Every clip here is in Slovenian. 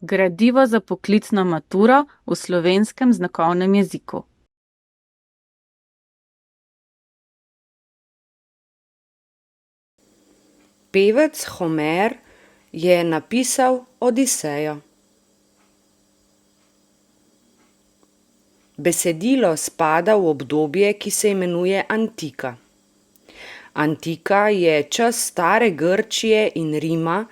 Gradivo za poklicno maturo v slovenskem znakovnem jeziku. Pevec Homer je napisal Odisejo. Besedilo spada v obdobje, ki se imenuje Antika. Antika je čas stare Grčije in Rima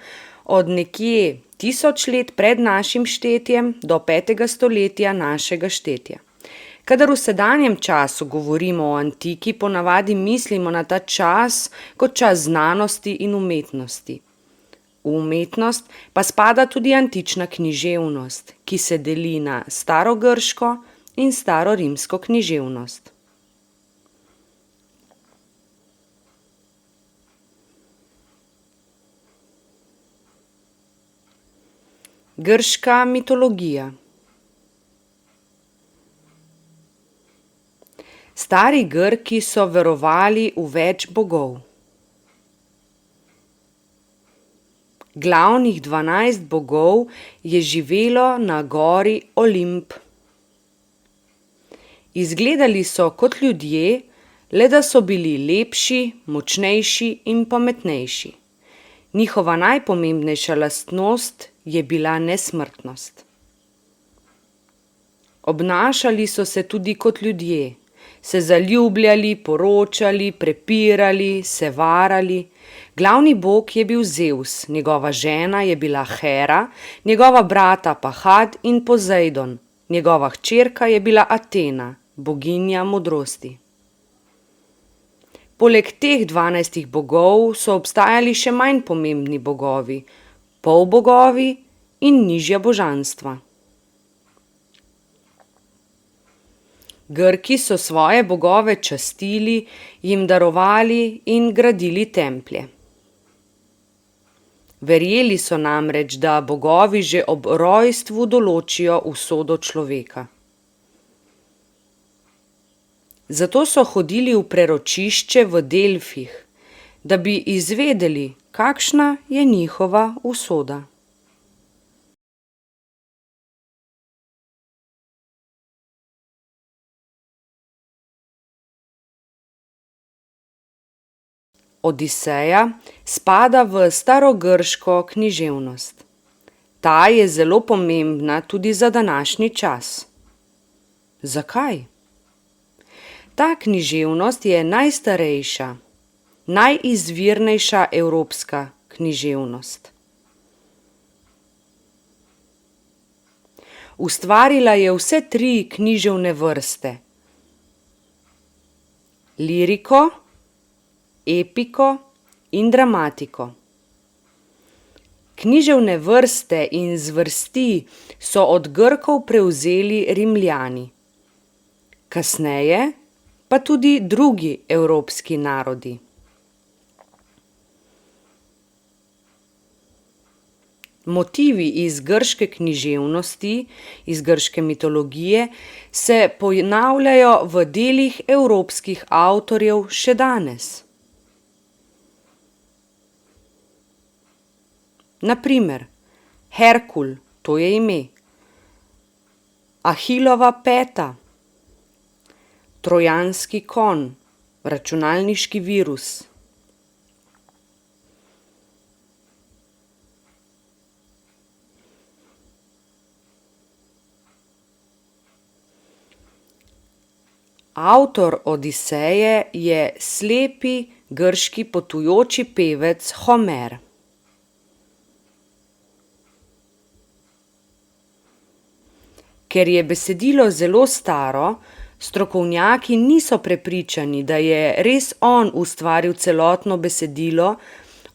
od nekje 1000 let pred našim štetjem do 5. stoletja našega štetja. Kadar v sedanjem času govorimo o antiki, ponavadi mislimo na ta čas kot čas znanosti in umetnosti. V umetnost pa spada tudi antična književnost, ki se deli na starogrško in starorimsko književnost. Grška mitologija. Stari Grki so verovali v več bogov. Glavnih 12 bogov je živelo na gori Olimp. Izgledali so kot ljudje, le da so bili lepši, močnejši in pametnejši. Njihova najpomembnejša lastnost je bila nesmrtnost. Obnašali so se tudi kot ljudje, se zaljubljali, poročali, prepirali, se varali. Glavni bog je bil Zevs, njegova žena je bila Hera, njegova brata pa Had in Pozejdon, njegova hčerka je bila Atena, boginja modrosti. Poleg teh 12 bogov so obstajali še manj pomembni bogovi, polbogovi in nižja božanstva. Grki so svoje bogove častili, jim darovali in gradili templje. Verjeli so namreč, da bogovi že ob rojstvu določijo usodo človeka. Zato so hodili v preročišče v Delfih, da bi izvedeli, kakšna je njihova usoda. Odiseja spada v starogrško književnost. Ta je zelo pomembna tudi za današnji čas. Zakaj? Ta književnost je najstarejša, najizvirnejša evropska književnost. Ustvarila je vse 3 književne vrste: liriko, epiko in dramatiko. Književne vrste in zvrsti so od Grkov prevzeli Rimljani. Kasneje pa tudi drugi evropski narodi. Motivi iz grške književnosti, iz grške mitologije, se ponavljajo v delih evropskih avtorjev še danes. Na primer, Herkul, to je ime, Ahilova peta, Trojanski konj, računalniški virus. Avtor Odiseje je slepi grški potujoči pevec Homer. Ker je besedilo zelo staro, strokovnjaki niso prepričani, da je res on ustvaril celotno besedilo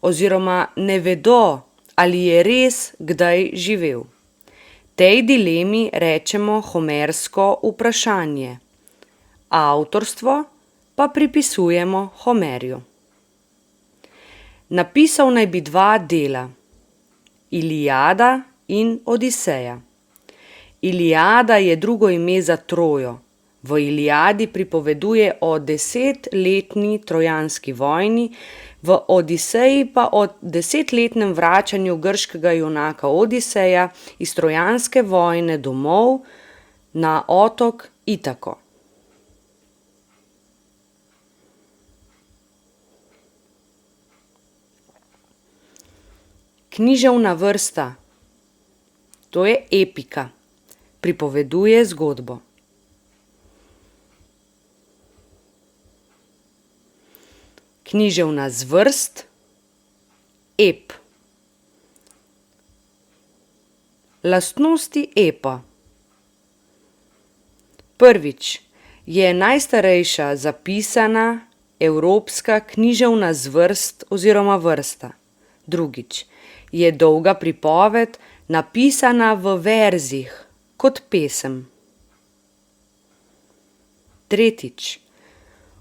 oziroma ne vedo, ali je res kdaj živel. Tej dilemi rečemo homersko vprašanje. Avtorstvo pa pripisujemo Homerju. Napisal naj bi 2 dela: Iliada in Odiseja. Iliada je drugo ime za Trojo, V Iliadi pripoveduje o 10-letni trojanski vojni, v Odiseji pa o 10-letnem vračanju grškega junaka Odiseja iz trojanske vojne domov na otok Itako. Književna vrsta. To je epika. Pripoveduje zgodbo. Književna zvrst. Ep. Lastnosti epa. Prvič, je najstarejša zapisana evropska književna zvrst oziroma vrsta. Drugič, je dolga pripoved, napisana v verzih, kot pesem. Tretjič,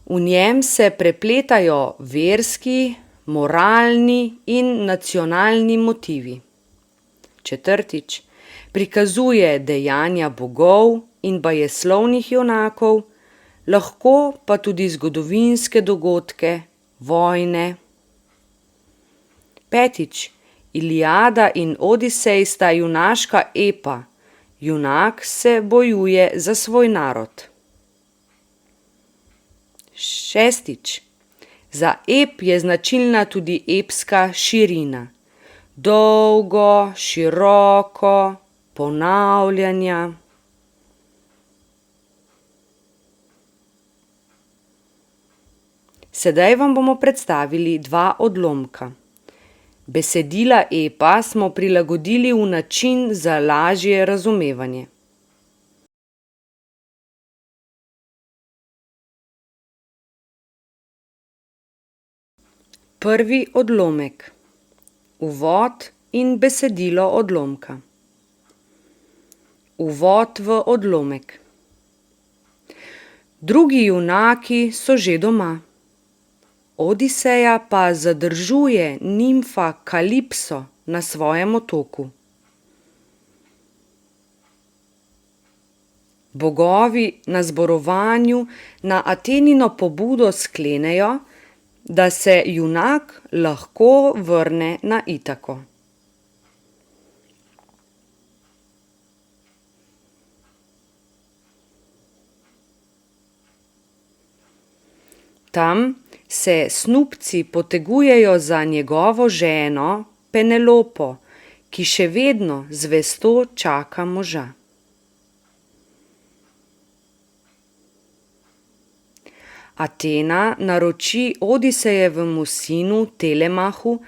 v njem se prepletajo verski, moralni in nacionalni motivi. Četrtič, prikazuje dejanja bogov in bajeslovnih junakov, lahko pa tudi zgodovinske dogodke, vojne. Petič, Iliada in Odisej sta junaška epa, junak se bojuje za svoj narod. Šestič, za ep je značilna tudi epska širina. Dolgo, široko, ponavljanja. Sedaj vam bomo predstavili dva odlomka. Besedila epa smo prilagodili v način za lažje razumevanje. Prvi odlomek. Uvod in besedilo odlomka. Uvod v odlomek. Drugi junaki so že doma. Odiseja pa zadržuje nimfa Kalipso na svojem otoku. Bogovi na zborovanju na Atenino pobudo sklenejo, da se junak lahko vrne na Itako. Tam se snubci potegujejo za njegovo ženo Penelopo, ki še vedno zvesto čaka moža. Atena naroči Odisejevemu sinu Telemahu,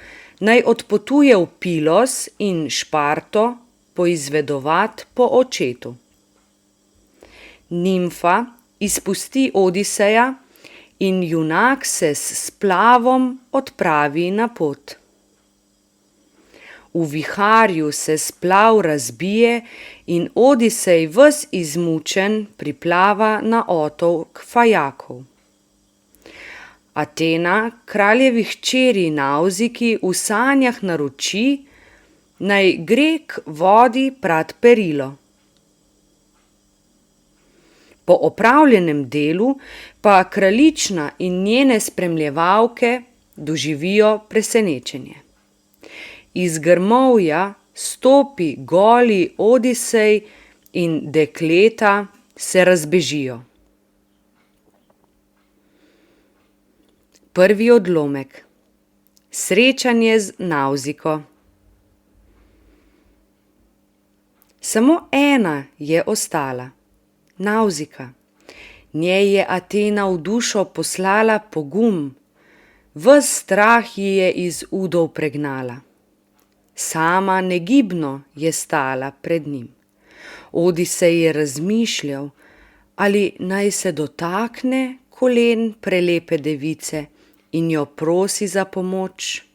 naj odpotuje v Pilos in Šparto poizvedovat po očetu. Nimfa izpusti Odiseja in junak se s splavom odpravi na pot. V viharju se splav razbije in Odisej ves izmučen priplava na otok Fajakov. Atena kraljevi hčeri Navziki v sanjah naroči, naj gre k vodi prat perilo. Po opravljenem delu pa kraljična in njene spremljevalke doživijo presenečenje. Iz grmovja stopi goli Odisej in dekleta se razbežijo. Prvi odlomek. Srečanje z Navziko. Samo ena je ostala. Navzika. Njej je Atena v dušo poslala pogum, ves strah ji je iz udov pregnala. Sama negibno je stala pred njim. Odisej je razmišljal, ali naj se dotakne kolen prelepe device in jo prosi za pomoč.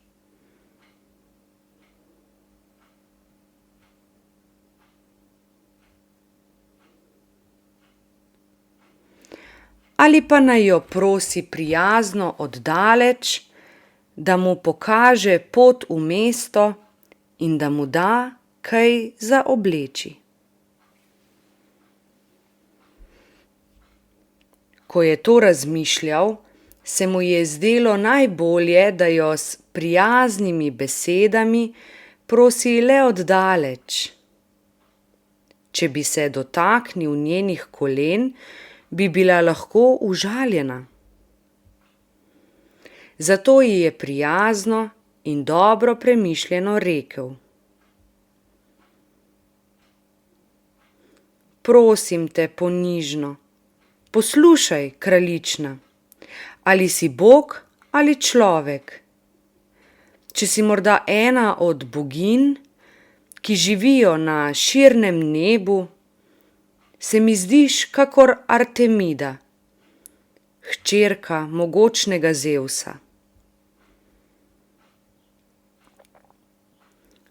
Ali pa naj jo prosi prijazno oddaleč, da mu pokaže pot v mesto in da mu da kaj za obleči. Ko je to razmišljal, se mu je zdelo najbolje, da jo s prijaznimi besedami prosi le oddaleč. Če bi se dotaknil njenih kolen, bi bila lahko užaljena. Zato ji je prijazno in dobro premišljeno rekel: Prosim te ponižno, poslušaj, kraljična, ali si Bog ali človek? Če si morda ena od boginj, ki živijo na širnem nebu, se mi zdiš kakor Artemida, hčerka mogočnega Zevsa.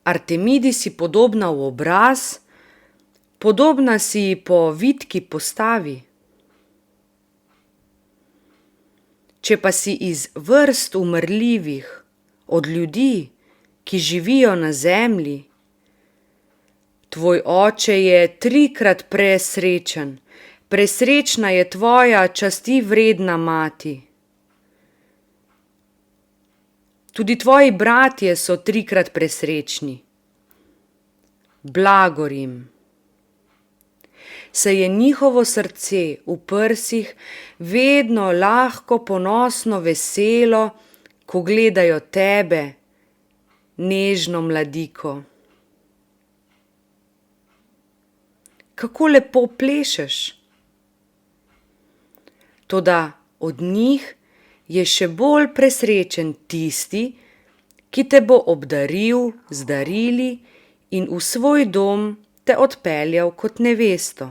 Artemidi si podobna v obraz, podobna si ji po vitki postavi. Če pa si iz vrst umrljivih, od ljudi, ki živijo na zemlji, tvoj oče je 3-krat presrečen, presrečna je tvoja častivredna mati. Tudi tvoji bratje so 3-krat presrečni. Blagor jim. Saj je njihovo srce v prsih vedno lahko, ponosno, veselo, ko gledajo tebe, nežno mladiko. Kako lepo plešeš. Toda od njih je še bolj presrečen tisti, ki te bo obdaril z darili in v svoj dom te odpeljal kot nevesto.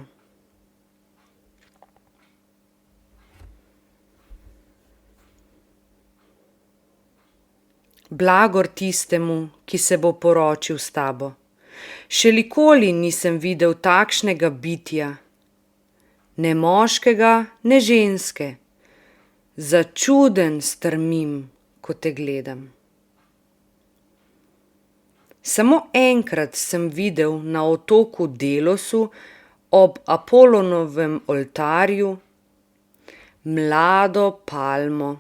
Blagor tistemu, ki se bo poročil s tabo. Še nikoli nisem videl takšnega bitja, ne moškega, ne ženske. Začuden strmim, ko te gledam. Samo enkrat sem videl na otoku Delosu ob Apolonovem oltarju mlado palmo,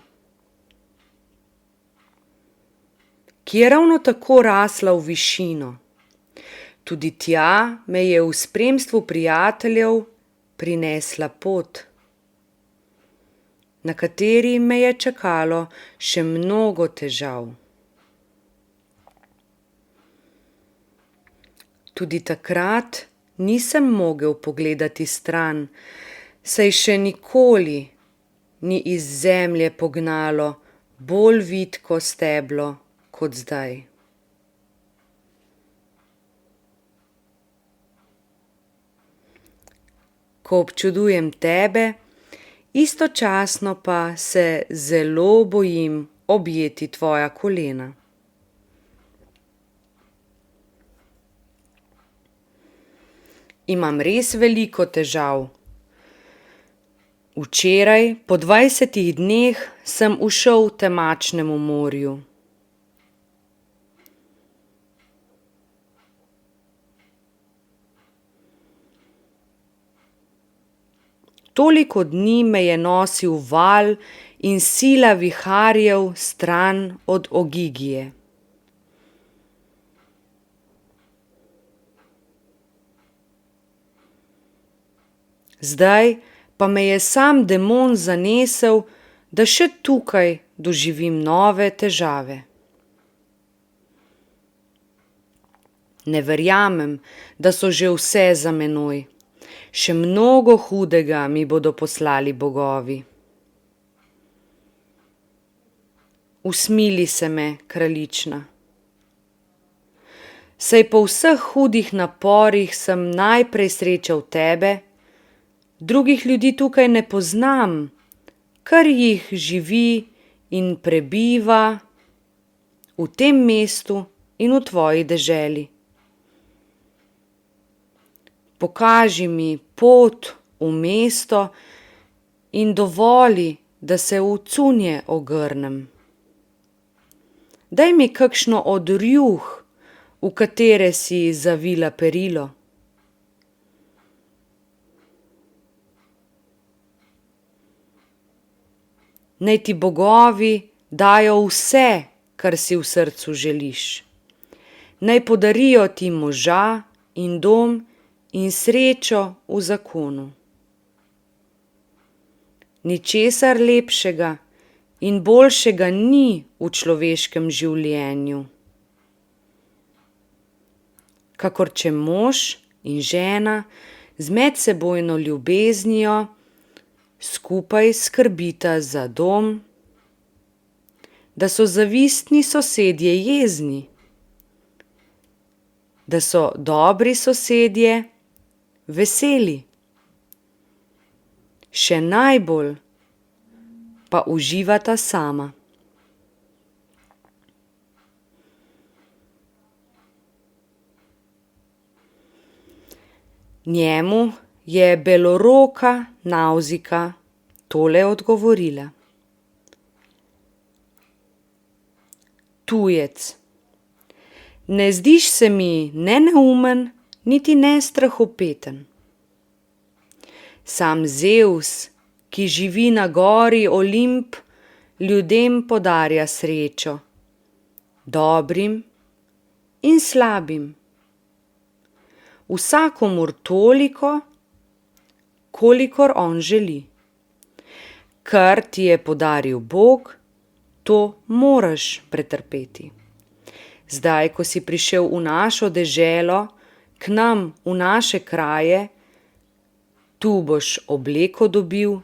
ki je ravno tako rasla v višino. Tudi tja me je v spremstvu prijateljev prinesla pot, na kateri me je čakalo še mnogo težav. Tudi takrat nisem mogel pogledati stran, saj še nikoli ni iz zemlje pognalo bolj vitko steblo kot zdaj. Ko občudujem tebe, istočasno pa se zelo bojim objeti tvoja kolena. Imam res veliko težav. Včeraj, po 20 dneh, sem ušel temačnemu morju. Toliko dni me je nosil val in sila viharjev stran od Ogigije. Zdaj pa me je sam demon zanesel, da še tukaj doživim nove težave. Ne verjamem, da so že vse za menoj. Še mnogo hudega mi bodo poslali bogovi. Usmili se me, kraljična. Saj po vseh hudih naporih sem najprej srečal tebe, drugih ljudi tukaj ne poznam, kar jih živi in prebiva v tem mestu in v tvoji deželi. Pokaži mi pot v mesto in dovoli, da se v cunje ogrnem. Daj mi kakšno od rjuh, v katere si zavila perilo. naj ti bogovi dajo vse, kar si v srcu želiš. Naj podarijo ti moža in dom in srečo v zakonu. Ničesar lepšega in boljšega ni v človeškem življenju. Kakor če mož in žena z medsebojno ljubeznijo skupaj skrbita za dom, da so zavistni sosedje jezni, da so dobri sosedje veseli, še najbolj pa uživata sama. Njemu je beloroka Navzika tole odgovorila: Tujec, ne zdiš se mi ne neumen, niti ne strahopeten. Sam Zevs, ki živi na gori Olimp, ljudem podarja srečo, dobrim in slabim. Vsakomur toliko, kolikor on želi. Kar ti je podaril Bog, to moraš pretrpeti. Zdaj, ko si prišel v našo deželo, k nam v naše kraje, tu boš obleko dobil,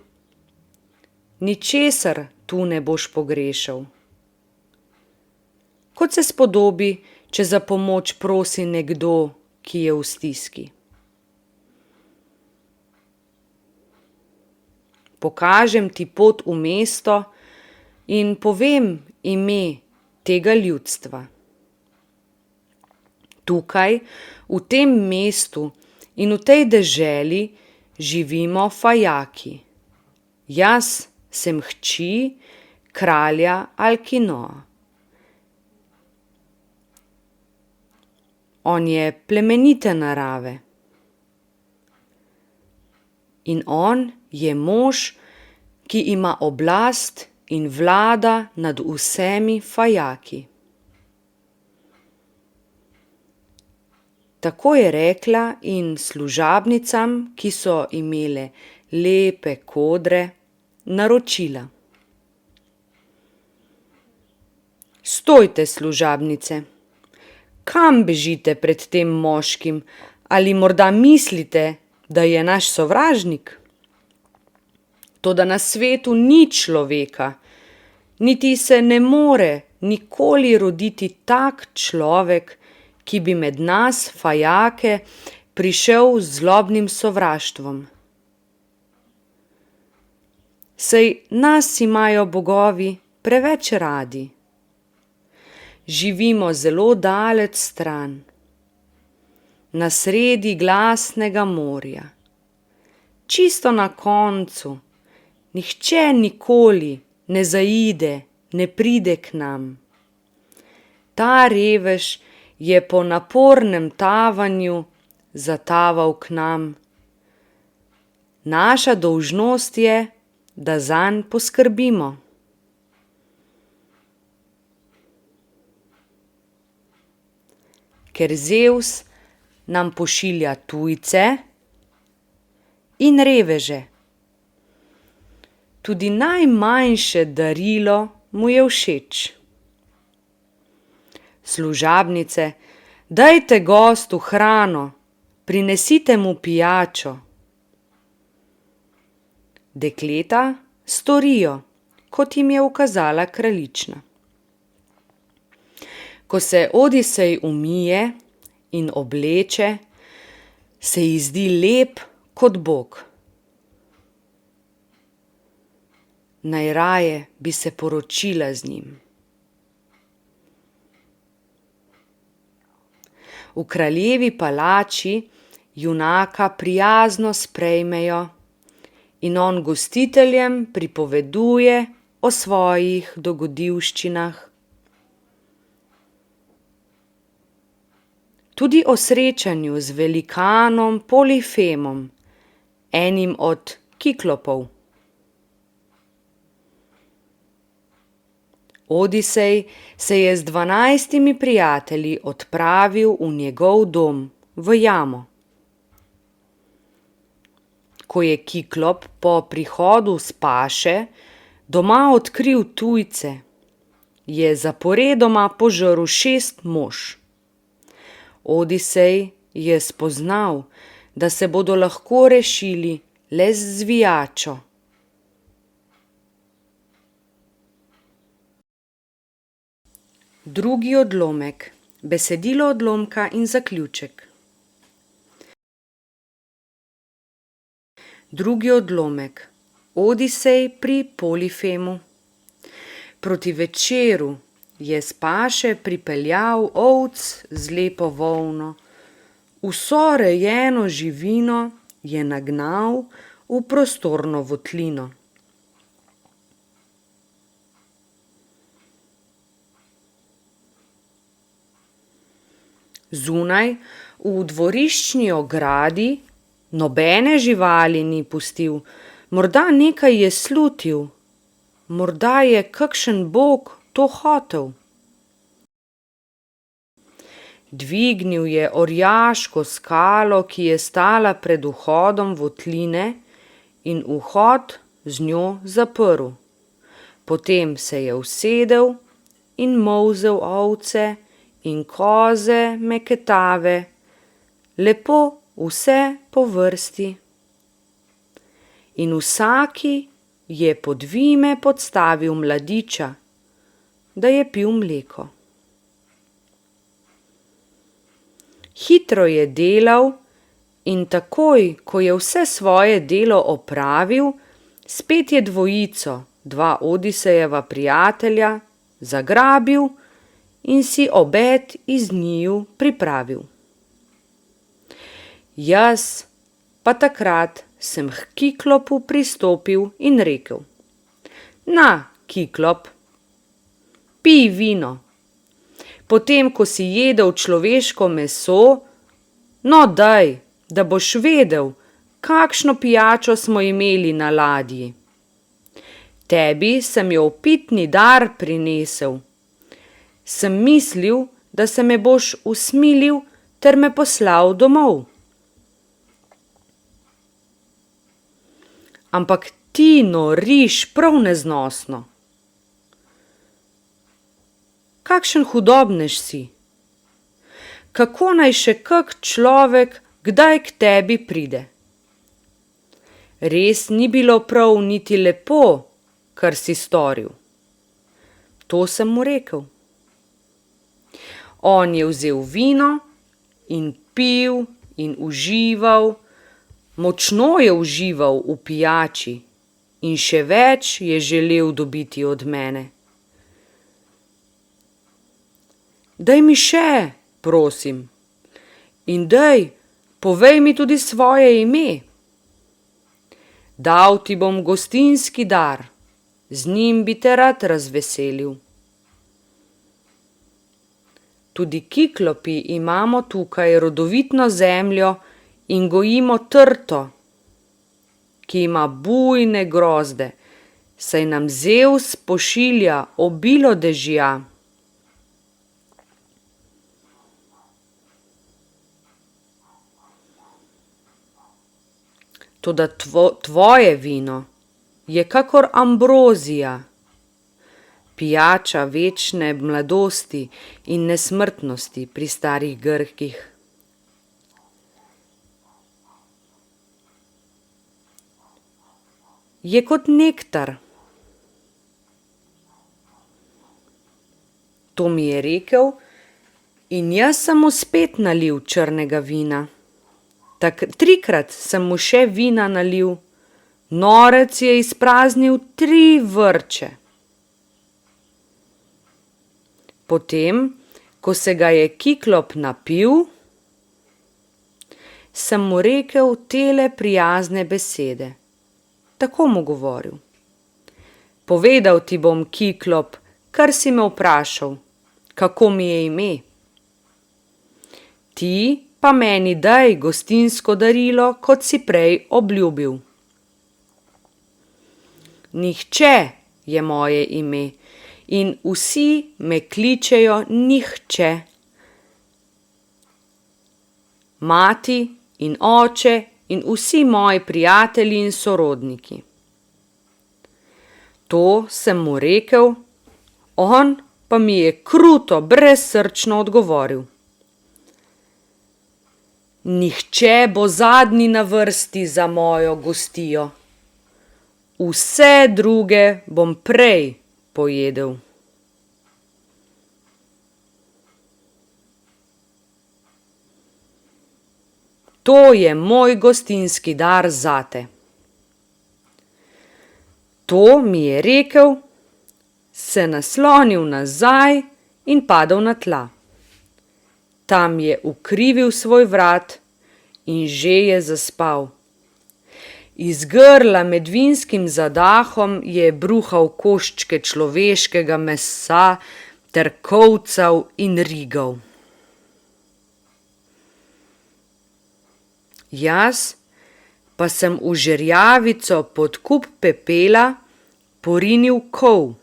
ničesar tu ne boš pogrešal. Kot se spodobi, če za pomoč prosi nekdo, ki je v stiski. Pokažem ti pot v mesto in povem ime tega ljudstva. Tukaj, v tem mestu in v tej deželi živimo Fajaki. Jaz sem hči kralja Alkinoa. On je plemenite narave. In on je mož, ki ima oblast in vlada nad vsemi Fajaki. Tako je rekla in služabnicam, ki so imele lepe kodre, naročila: Stojte, služabnice! Kam bežite pred tem moškim? Ali morda mislite, da je naš sovražnik? Toda na svetu ni človeka, niti se ne more nikoli roditi tak človek, ki bi med nas, Fajake, prišel z zlobnim sovraštvom. Saj nas imajo bogovi preveč radi. Živimo zelo daleč stran, na sredi glasnega morja. Čisto na koncu, nihče nikoli ne zaide, ne pride k nam. Ta revež je po napornem tavanju zataval k nam. Naša dolžnost je, da zanj poskrbimo. Ker Zevs nam pošilja tujce in reveže. Tudi najmanjše darilo mu je všeč. Služabnice, dajte gostu hrano, prinesite mu pijačo. Dekleta storijo, kot jim je ukazala kraljična. Ko se Odisej umije in obleče, se ji zdi lep kot Bog. Najraje bi se poročila z njim. V kraljevi palači junaka prijazno sprejmejo in on gostiteljem pripoveduje o svojih dogodivščinah. Tudi o srečanju z velikanom Polifemom, enim od Kiklopov. Odisej se je z 12 prijatelji odpravil v njegov dom, v jamo. Ko je Kiklop po prihodu s paše doma odkril tujce, je zaporedoma požrl 6 mož. Odisej je spoznal, da se bodo lahko rešili le z zvijačo. Drugi odlomek. Besedilo odlomka in zaključek. Drugi odlomek. Odisej pri Polifemu. Proti večeru je s paše pripeljal ovc z lepo volno, vso rejeno živino je nagnal v prostorno votlino. Zunaj, v dvoriščni ogradi, nobene živali ni pustil, morda nekaj je slutil, morda je kakšen bog to hotel. Dvignil je orjaško skalo, ki je stala pred vhodom votline, in vhod z njo zaprl. Potem se je usedel in molzel ovce in koze meketave, lepo vse po vrsti. In vsaki je pod vime podstavil mladiča, da je pil mleko. Hitro je delal in takoj, ko je vse svoje delo opravil, spet je dvojico, 2 Odisejeva prijatelja, zagrabil in si obed iz njiju pripravil. Jaz pa takrat sem h Kiklopu pristopil in rekel: Na, Kiklop, pij vino. Potem, ko si jedel človeško meso, no daj, da boš vedel, kakšno pijačo smo imeli na ladji. Tebi sem jo v pitni dar prinesel. Sem mislil, da se me boš usmilil ter me poslal domov. Ampak ti noriš prav neznosno. Kakšen hudobnež si? Kako naj še kak človek kdaj k tebi pride? Res ni bilo prav niti lepo, kar si storil. To sem mu rekel. On je vzel vino in pil in užival, močno je užival v pijači in še več je želel dobiti od mene. Daj mi še, prosim, in daj, povej mi tudi svoje ime. Dal ti bom gostinski dar, z njim bi te rad razveselil. Tudi Kiklopi imamo tukaj rodovitno zemljo in gojimo trto, ki ima bujne grozde, saj nam Zevs pošilja obilo dežja. Toda tvoje vino je kakor ambrozija, pijača večne mladosti in nesmrtnosti pri starih Grkih. Je kot nektar. To mi je rekel in jaz sem mu spet nalil črnega vina. 3krat sem mu še vina nalil, norec je izpraznil 3 vrče. Potem, ko se ga je Kiklop napil, sem mu rekel tele prijazne besede. Tako mu govoril. Povedal ti bom, Kiklop, kar si me vprašal, kako mi je ime. Ti pa meni daj gostinsko darilo, kot si prej obljubil. Nihče je moje ime in vsi me kličejo Nihče. Mati in oče in vsi moji prijatelji in sorodniki. To sem mu rekel, on pa mi je kruto, brezsrčno odgovoril. Nihče bo zadnji na vrsti za mojo gostijo. Vse druge bom prej pojedel. To je moj gostinski dar zate. To mi je rekel, se naslonil nazaj in padel na tla. Tam je ukrivil svoj vrat in že je zaspal. Iz grla med vinskim zadahom je bruhal koščke človeškega mesa ter kolcev in rigov. Jaz pa sem v žerjavico pod kup pepela porinil kol,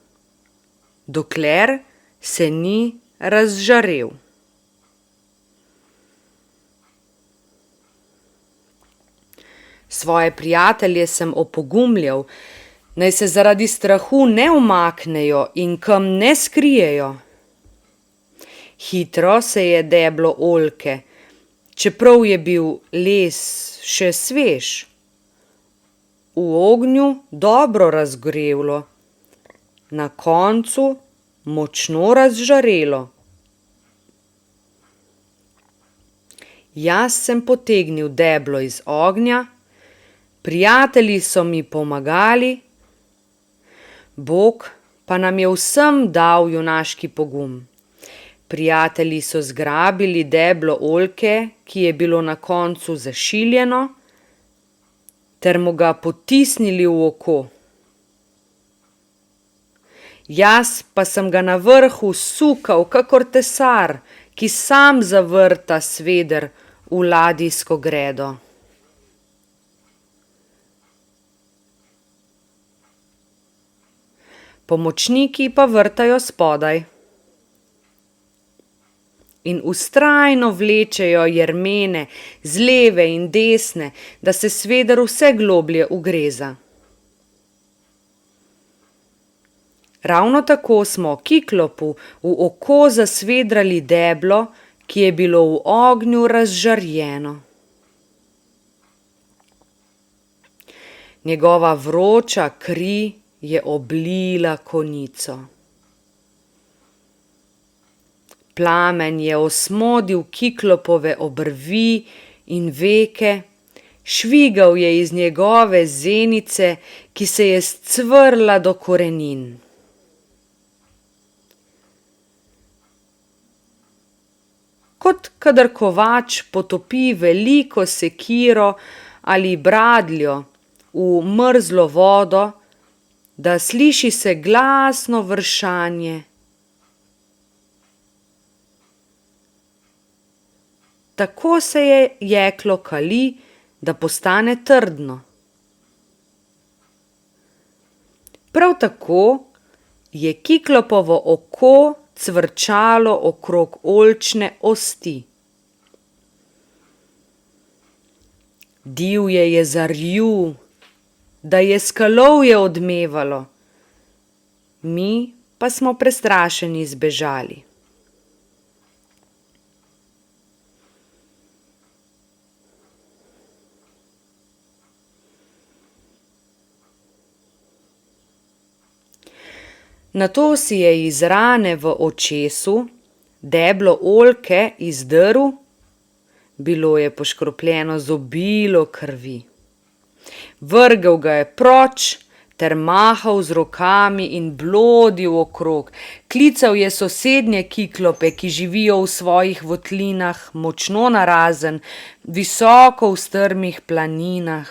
dokler se ni razžarel. Svoje prijatelje sem opogumljal, naj se zaradi strahu ne umaknejo in kam ne skrijejo. Hitro se je deblo oljke, čeprav je bil les še svež, v ognju dobro razgrelo, na koncu močno razžarelo. Jaz sem potegnil deblo iz ognja, prijatelji so mi pomagali, Bog pa nam je vsem dal junaški pogum. Prijatelji so zgrabili deblo oljke, ki je bilo na koncu zašiljeno, ter mu ga potisnili v oko. Jaz pa sem ga na vrhu sukal kakor tesar, ki sam zavrta sveder v ladijsko gredo. Pomočniki pa vrtajo spodaj in vztrajno vlečejo jermene z leve in desne, da se sveder vse globlje ugreza. Ravno tako smo Kiklopu v oko zasvedrali deblo, ki je bilo v ognju razžarjeno. Njegova vroča kri je oblila konico. Plamen je osmodil Kiklopove obrvi in veke, švigal je iz njegove zenice, ki se je scvrla do korenin. Kot kadar kovač potopi veliko sekiro ali bradljo v mrzlo vodo, da sliši se glasno vršanje. Tako se je jeklo kali, da postane trdno. Prav tako je Kiklopovo oko cvrčalo okrog oljčne osti. Divje je zarju, da je skalovje odmevalo, mi pa smo prestrašeni zbežali. Nato si je iz rane v očesu deblo oljke izdrl, bilo je poškropljeno z obilo krvi. Vrgel ga je proč ter mahal z rokami in blodil okrog. Klical je sosednje Kiklope, ki živijo v svojih votlinah, močno narazen, visoko v strmih planinah.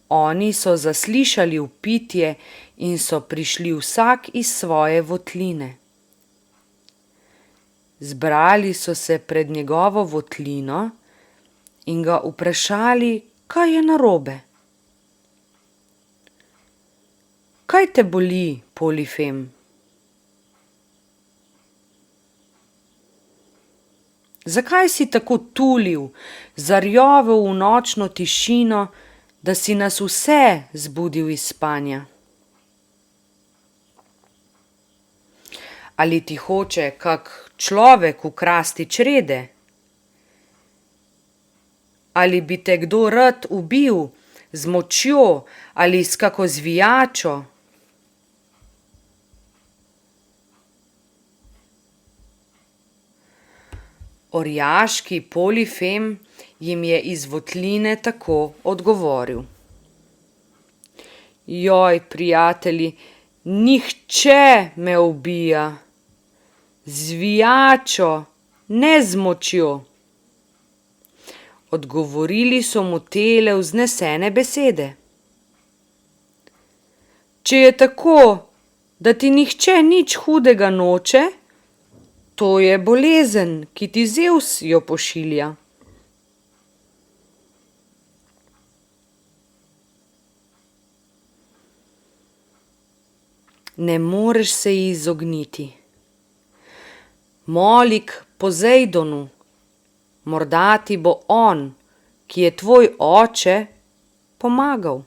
Oni so zaslišali vpitje in so prišli vsak iz svoje votline. Zbrali so se pred njegovo votlino in ga vprašali, kaj je narobe. Zakaj te boli, Polifem? Zakaj si tako tulil, zarjovel v nočno tišino, da si nas vse zbudil iz spanja? Ali ti hoče kak človek ukrasti črede? Ali bi te kdo rad ubil z močjo ali s kako zvijačo? Orjaški Polifem jim je iz votline tako odgovoril: Joj, prijatelji, nihče me ubija, z zvijačo, ne z močjo. Odgovorili so mu tele vznesene besede: Če je tako, da ti nihče nič hudega noče, to je bolezen, ki ti Zevs jo pošilja. Ne moreš se ji izogniti. Moli k Pozejdonu, morda ti bo on, ki je tvoj oče, pomagal.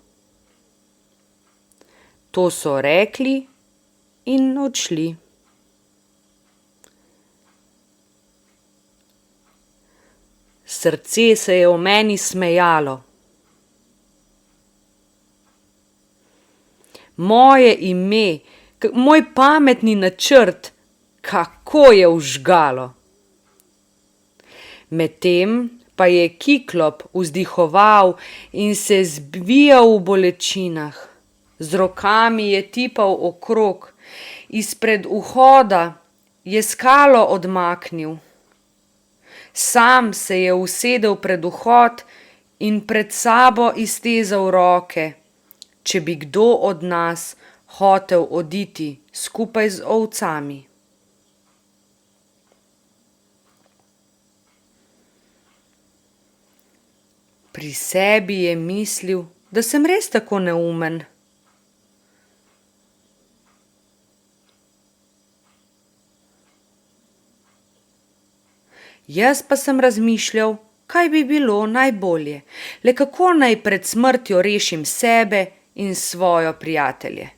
To so rekli in odšli. Srce se je v meni smejalo. Moje ime, moj pametni načrt, kako je vžgalo. Medtem pa je Kiklop vzdihoval in se zbijal v bolečinah. Z rokami je tipal okrog, izpred vhoda je skalo odmaknil. Sam se je usedel pred vhod in pred sabo iztezal roke, če bi kdo od nas hotel oditi skupaj z ovcami. Pri sebi je mislil, da sem res tako neumen. Jaz pa sem razmišljal, kaj bi bilo najbolje, le kako naj pred smrtjo rešim sebe in svojo prijatelje.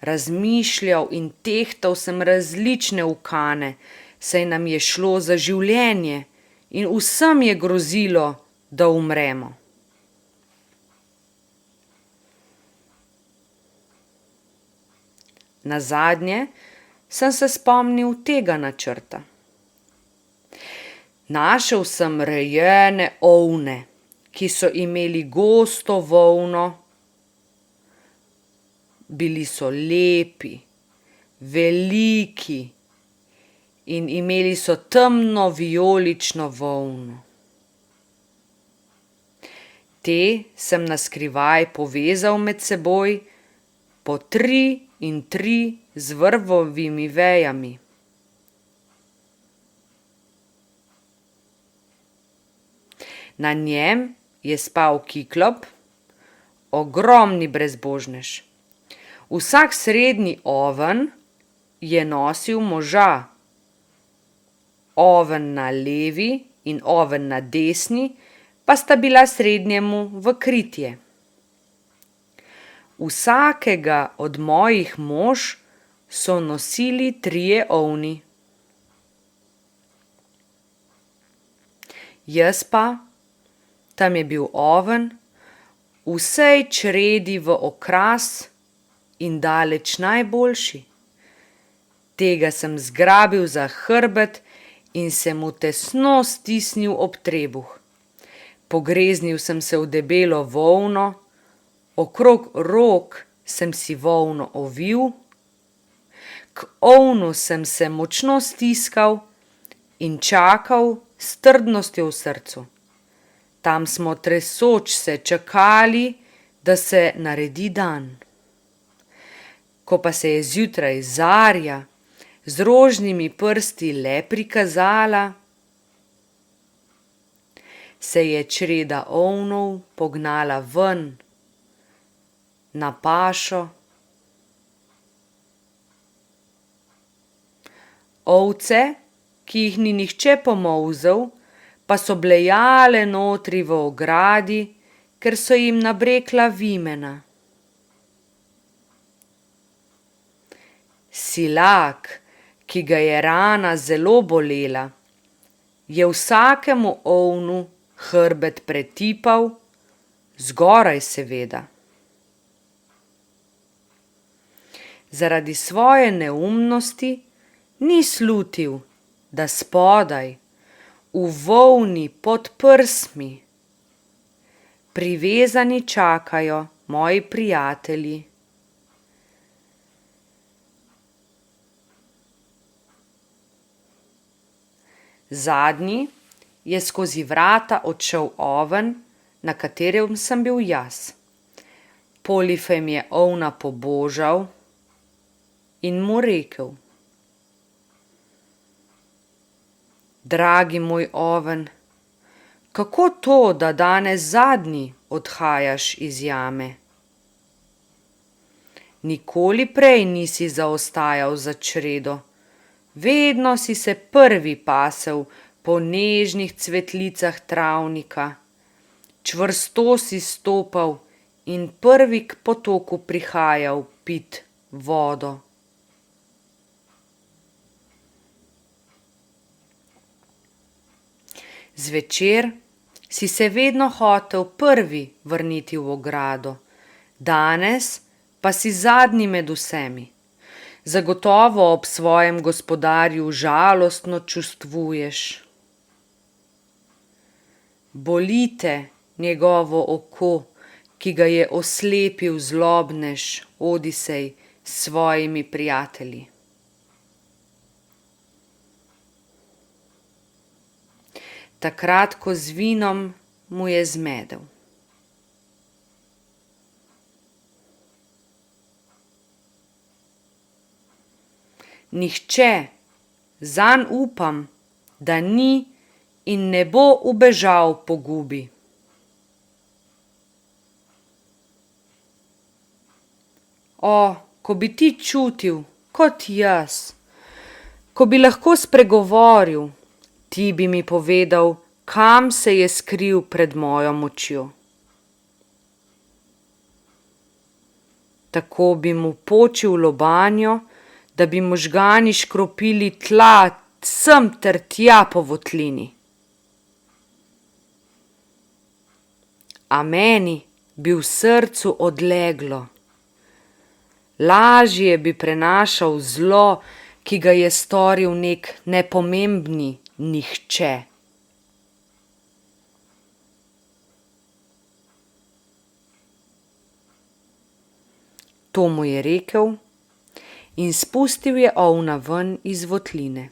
Razmišljal in tehtal sem različne ukane, saj nam je šlo za življenje in vsem je grozilo, da umremo. Nazadnje sem se spomnil tega načrta. Našel sem rejene ovne, ki so imeli gosto volno. Bili so lepi, veliki in imeli so temno vijolično volno. Te sem naskrivaj povezal med seboj po 3 in 3 z vrvovimi vejami. Na njem je spal Kiklop, ogromni brezbožnež. Vsak srednji oven je nosil moža. Oven na levi in oven na desni pa sta bila srednjemu v kritje. Vsakega od mojih mož so nosili 3 ovni. Jaz pa, tam je bil oven, vsej čredi v okras in daleč najboljši. Tega sem zgrabil za hrbet in se mu tesno stisnil ob trebuh. Pogreznil sem se v debelo volno, okrog rok sem si volno ovil, k ovnu sem se močno stiskal in čakal s trdnostjo v srcu. Tam smo tresoč se čakali, da se naredi dan. Ko pa se je zjutraj zarja z rožnimi prsti le prikazala, se je čreda ovnov pognala ven na pašo Ovce, ki jih ni nihče pomolzel, pa so blejale notri v ogradi, ker so jim nabrekla vimena. Silak, ki ga je rana zelo bolela, je vsakemu ovnu hrbet pretipal, zgoraj seveda. Zaradi svoje neumnosti ni slutil, da spodaj, v volni pod prsmi, privezani čakajo moji prijatelji. Zadnji je skozi vrata odšel oven, na katerem sem bil jaz. Polifem je ovna pobožal in mu rekel: Dragi moj oven, kako to, da danes zadnji odhajaš iz jame? Nikoli prej nisi zaostajal za čredo, vedno si se prvi pasel po nežnih cvetlicah travnika, čvrsto si stopal in prvi k potoku prihajal pit vodo. Zvečer si se vedno hotel prvi vrniti v ogrado, danes pa si zadnji med vsemi. Zagotovo ob svojem gospodarju žalostno čustvuješ. Boli te njegovo oko, ki ga je oslepil zlobnež Odisej s svojimi prijatelji. Takrat, ko z vinom mu je zmedel. Nihče, zanj upam, da ni in ne bo ubežal pogubi. O, ko bi ti čutil, kot jaz, ko bi lahko spregovoril, ti bi mi povedal, kam se je skril pred mojo močjo. Tako bi mu počil lobanjo, da bi možgani škropili tla sem ter tja po votlini. A meni bi v srcu odleglo. Lažje bi prenašal zlo, ki ga je storil nek nepomembni nihče. To mu je rekel in spustil je ovna ven iz votline.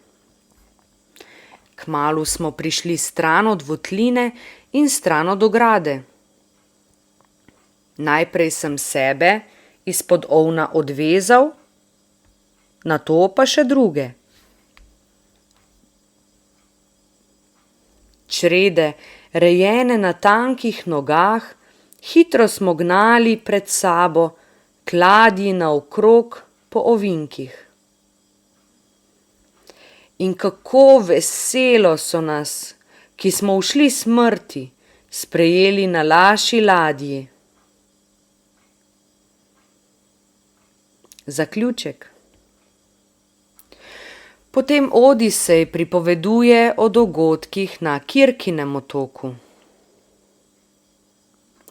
Kmalu smo prišli stran od votline in stran od ograde. Najprej sem sebe izpod ovna odvezal, nato pa še druge. Črede, rejene na tankih nogah, hitro smo gnali pred sabo, kladji naokrog po ovinkih. In kako veselo so nas, ki smo ušli smrti, sprejeli na laši ladji. Zaključek. Potem Odisej pripoveduje o dogodkih na Kirkinem otoku.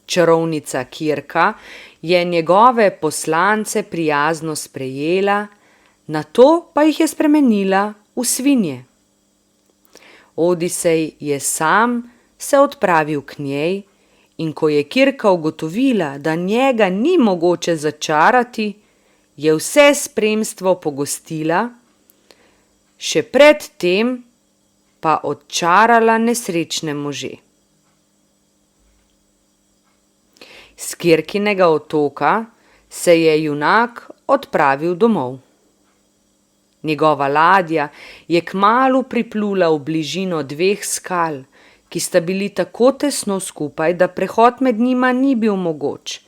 Čarovnica Kirka je njegove poslance prijazno sprejela, nato pa jih je spremenila v svinje. Odisej je sam se odpravil k njej in ko je Kirka ugotovila, da njega ni mogoče začarati, je vse spremstvo pogostila, še pred tem pa odčarala nesrečne može. S Kirkinega otoka se je junak odpravil domov. Njegova ladja je kmalu priplula v bližino dveh skal, ki sta bili tako tesno skupaj, da prehod med njima ni bil mogoč.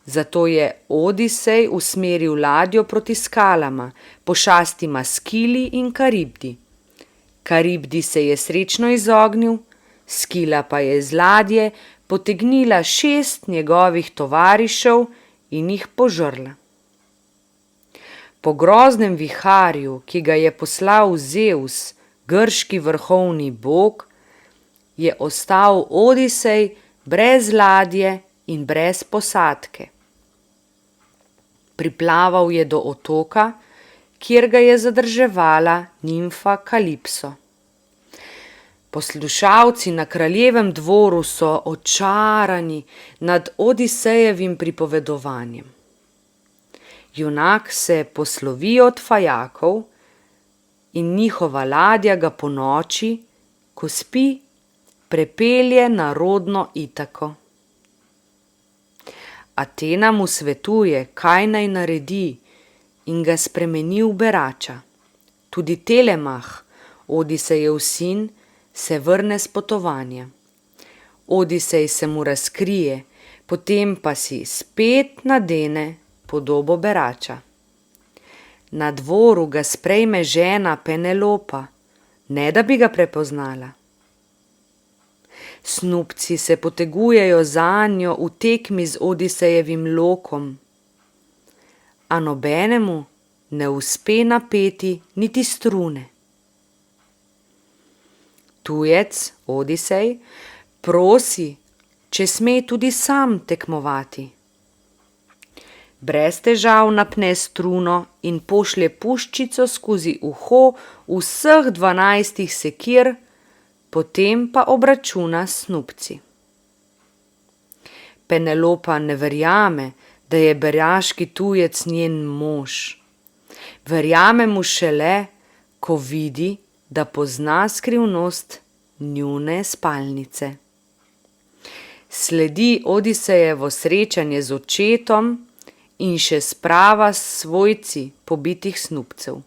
Zato je Odisej usmeril ladjo proti skalama, pošastima Skili in Karibdi. Karibdi se je srečno izognil, Skila pa je z ladje potegnila 6 njegovih tovarišev in jih požrla. Po groznem viharju, ki ga je poslal Zevs, grški vrhovni bog, je ostal Odisej brez ladje in brez posadke. Priplaval je do otoka, kjer ga je zadrževala nimfa Kalipso. Poslušalci na kraljevem dvoru so očarani nad Odisejevim pripovedovanjem. Junak se poslovi od fajakov in njihova ladja ga ponoči, ko spi, prepelje na rodno Itako. Atena mu svetuje, kaj naj naredi, in ga spremeni v berača. Tudi Telemah, Odisejev sin, se vrne s potovanja. Odisej se mu razkrije, potem pa si spet nadene podobo berača. Na dvoru ga sprejme žena Penelopa, ne da bi ga prepoznala. Snubci se potegujejo zanjo v tekmi z Odisejevim lokom, a nobenemu ne uspe napeti niti strune. Tujec, Odisej, prosi, če sme tudi sam tekmovati. Brez težav napne struno in pošlje puščico skozi uho vseh 12 sekir, potem pa obračuna s snubci. Penelopa ne verjame, da je beraški tujec njen mož. Verjame mu šele, ko vidi, da pozna skrivnost njune spalnice. Sledi Odisejevo srečanje z očetom in še sprava s svojci pobitih snubcev.